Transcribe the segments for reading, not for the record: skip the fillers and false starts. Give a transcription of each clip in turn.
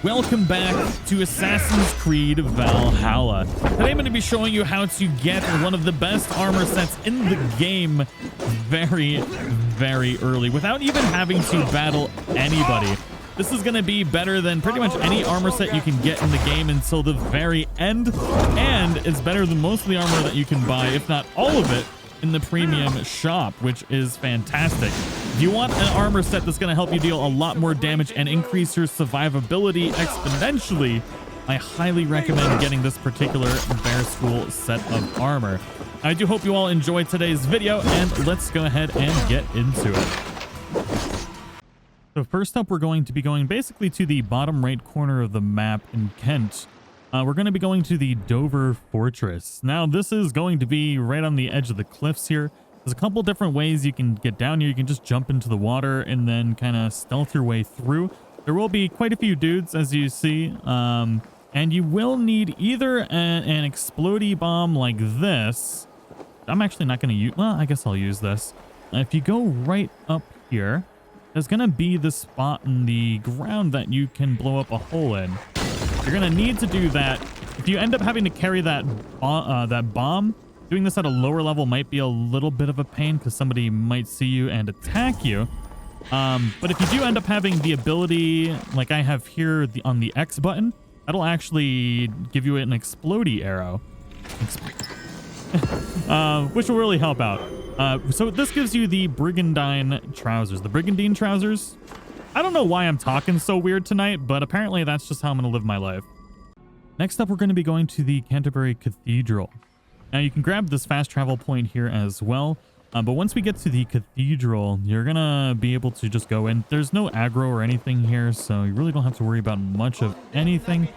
Welcome back to Assassin's Creed Valhalla. Today I'm going to be showing you how to get one of the best armor sets in the game very, very early without even having to battle anybody. This is going to be better than pretty much any armor set you can get in the game until the very end, and it's better than most of the armor that you can buy, if not all of it, in the premium shop, which is fantastic. If you want an armor set that's going to help you deal a lot more damage and increase your survivability exponentially, I highly recommend getting this particular Bear School set of armor. I do hope you all enjoyed today's video, and let's go ahead and get into it. So first up, we're going to be going basically to the bottom right corner of the map in Kent. We're going to be going to the Dover Fortress. Now, this is going to be right on the edge of the cliffs here. There's a couple different ways you can get down here. You can just jump into the water and then kind of stealth your way through. There will be quite a few dudes, as you see. And you will need either an explodey bomb like this. I'm actually not going to use... Well, I guess I'll use this. If you go right up here, there's going to be this spot in the ground that you can blow up a hole in. You're going to need to do that. If you end up having to carry that bomb, doing this at a lower level might be a little bit of a pain because somebody might see you and attack you. But if you do end up having the ability, like I have here on the X button, that'll actually give you an explodey arrow, which will really help out. So this gives you the Brigandine Trousers. The Brigandine Trousers. I don't know why I'm talking so weird tonight, but apparently that's just how I'm going to live my life. Next up, we're going to be going to the Canterbury Cathedral. Now, you can grab this fast travel point here as well. But once we get to the cathedral, you're going to be able to just go in. There's no aggro or anything here, so you really don't have to worry about much of anything.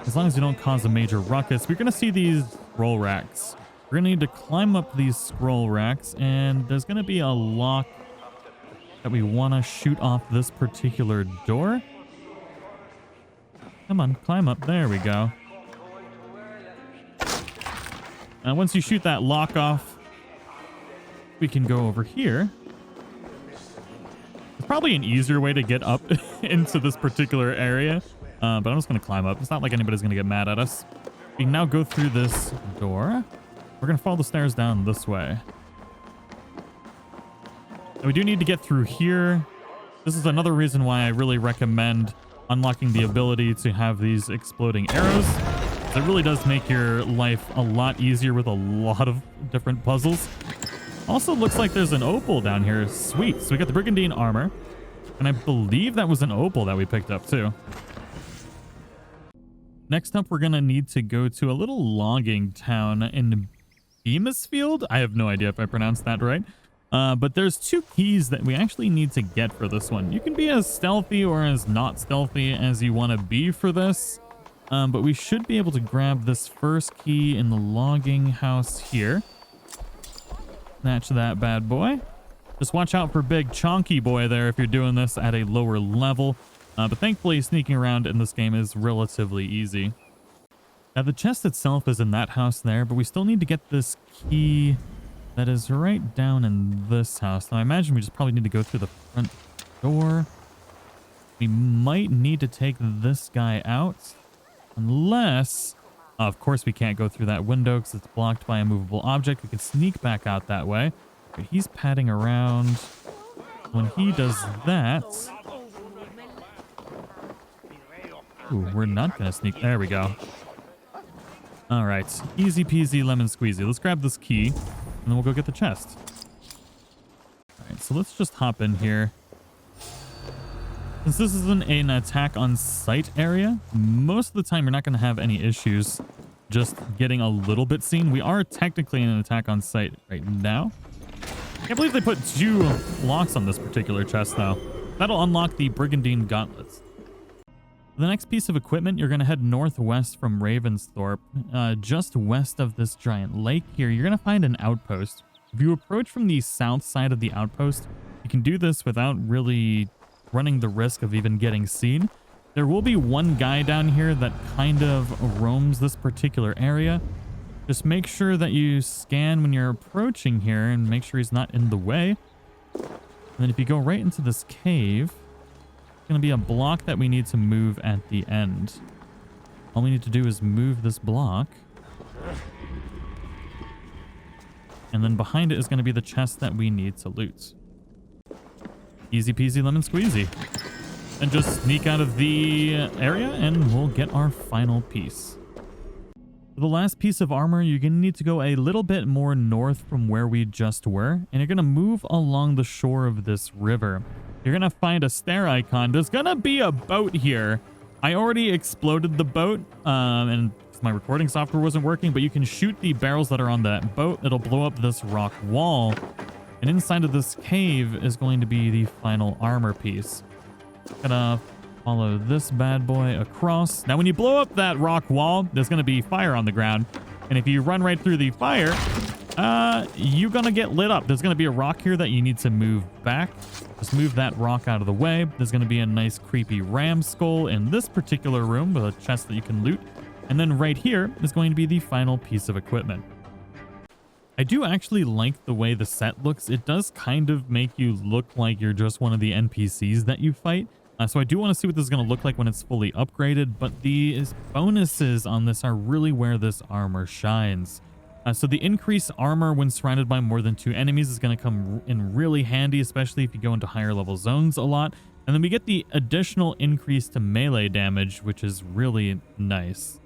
As long as you don't cause a major ruckus. We're going to see these scroll racks. We're going to need to climb up these scroll racks, and there's going to be a lock that we want to shoot off this particular door. Come on, climb up. There we go. And once you shoot that lock off, we can go over here. It's probably an easier way to get up into this particular area, but I'm just going to climb up. It's not like anybody's going to get mad at us. We can now go through this door. We're going to follow the stairs down this way. And we do need to get through here. This is another reason why I really recommend unlocking the ability to have these exploding arrows. It really does make your life a lot easier with a lot of different puzzles. Also looks like there's an opal down here. Sweet. So we got the Brigandine armor. And I believe that was an opal that we picked up too. Next up, we're going to need to go to a little logging town in Beamisfield. I have no idea if I pronounced that right. But there's two keys that we actually need to get for this one. You can be as stealthy or as not stealthy as you want to be for this. But we should be able to grab this first key in the logging house here. Snatch that bad boy. Just watch out for big chonky boy there if you're doing this at a lower level. But thankfully, sneaking around in this game is relatively easy. Now, the chest itself is in that house there, but we still need to get this key that is right down in this house. Now, I imagine we just probably need to go through the front door. We might need to take this guy out. Unless, of course, we can't go through that window because it's blocked by a movable object. We can sneak back out that way. But he's padding around. When he does that... Ooh, we're not going to sneak. There we go. All right. Easy peasy lemon squeezy. Let's grab this key. And then we'll go get the chest. All right, so let's just hop in here. Since this isn't an attack on sight area, most of the time you're not going to have any issues just getting a little bit seen. We are technically in an attack on sight right now. I can't believe they put 2 locks on this particular chest, though. That'll unlock the Brigandine Gauntlets. The next piece of equipment, you're going to head northwest from Ravensthorpe. Just west of this giant lake here, you're going to find an outpost. If you approach from the south side of the outpost, you can do this without really running the risk of even getting seen. There will be one guy down here that kind of roams this particular area. Just make sure that you scan when you're approaching here and make sure he's not in the way. And then if you go right into this cave, going to be a block that we need to move at the end. All we need to do is move this block. And then behind it is going to be the chest that we need to loot. Easy peasy lemon squeezy. And just sneak out of the area and we'll get our final piece. For the last piece of armor, you're going to need to go a little bit more north from where we just were. And you're going to move along the shore of this river. You're going to find a stair icon. There's going to be a boat here. I already exploded the boat and my recording software wasn't working, but you can shoot the barrels that are on that boat. It'll blow up this rock wall. And inside of this cave is going to be the final armor piece. Gonna follow this bad boy across. Now, when you blow up that rock wall, there's gonna be fire on the ground. And if you run right through the fire, you're gonna get lit up. There's gonna be a rock here that you need to move back. Just move that rock out of the way. There's gonna be a nice creepy ram skull in this particular room with a chest that you can loot. And then right here is going to be the final piece of equipment. I do actually like the way the set looks. It does kind of make you look like you're just one of the NPCs that you fight. So I do want to see what this is going to look like when it's fully upgraded, but the bonuses on this are really where this armor shines. So the increased armor when surrounded by more than 2 enemies is going to come in really handy, especially if you go into higher level zones a lot. And then we get the additional increase to melee damage, which is really nice.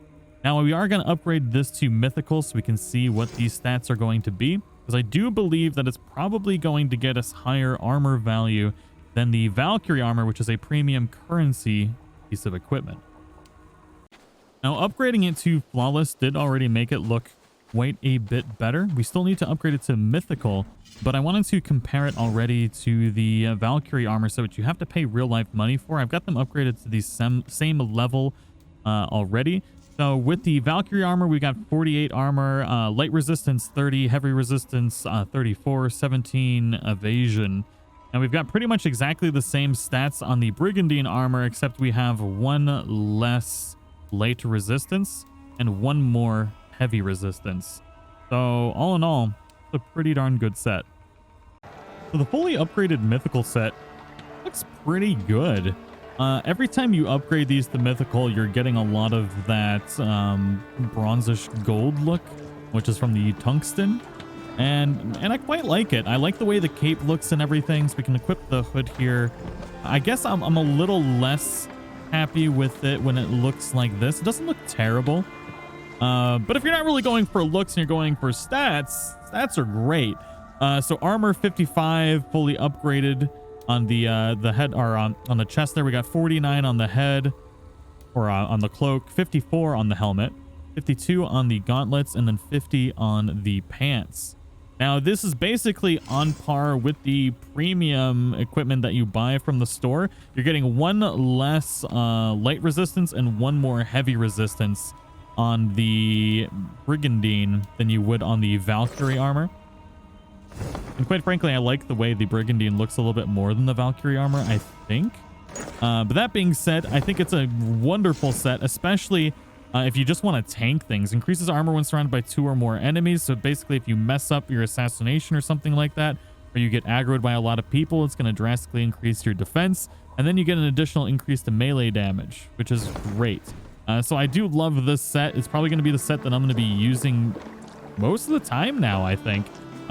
Now, we are going to upgrade this to mythical so we can see what these stats are going to be, because I do believe that it's probably going to get us higher armor value than the Valkyrie armor, which is a premium currency piece of equipment. Now, upgrading it to flawless did already make it look quite a bit better. We still need to upgrade it to mythical, but I wanted to compare it already to the Valkyrie armor, so which you have to pay real life money for. I've got them upgraded to the same level already. So with the Valkyrie armor, we got 48 armor, light resistance 30, heavy resistance 34, 17 evasion. And we've got pretty much exactly the same stats on the Brigandine armor, except we have 1 less light resistance and 1 more heavy resistance. So all in all, it's a pretty darn good set. So the fully upgraded mythical set looks pretty good. Every time you upgrade these to mythical, you're getting a lot of that bronzish gold look, which is from the tungsten. And I quite like it. I like the way the cape looks and everything, so we can equip the hood here. I guess I'm a little less happy with it when it looks like this. It doesn't look terrible. But if you're not really going for looks and you're going for stats, stats are great. So armor 55, fully upgraded on the head, or on the chest there. We got 49 on the head, or on the cloak, 54 on the helmet, 52 on the gauntlets, and then 50 on the pants. Now, this is basically on par with the premium equipment that you buy from the store. You're getting 1 less light resistance and 1 more heavy resistance on the Brigandine than you would on the Valkyrie armor. And quite frankly, I like the way the Brigandine looks a little bit more than the Valkyrie armor, I think. But that being said, I think it's a wonderful set, especially if you just want to tank things. Increases armor when surrounded by 2 or more enemies. So basically, if you mess up your assassination or something like that, or you get aggroed by a lot of people, it's going to drastically increase your defense. And then you get an additional increase to melee damage, which is great. So I do love this set. It's probably going to be the set that I'm going to be using most of the time now, I think.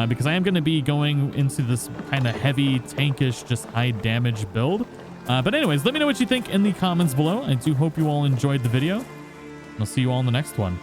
Because I am going to be going into this kind of heavy, tankish, just high damage build. But anyways, let me know what you think in the comments below. I do hope you all enjoyed the video. I'll see you all in the next one.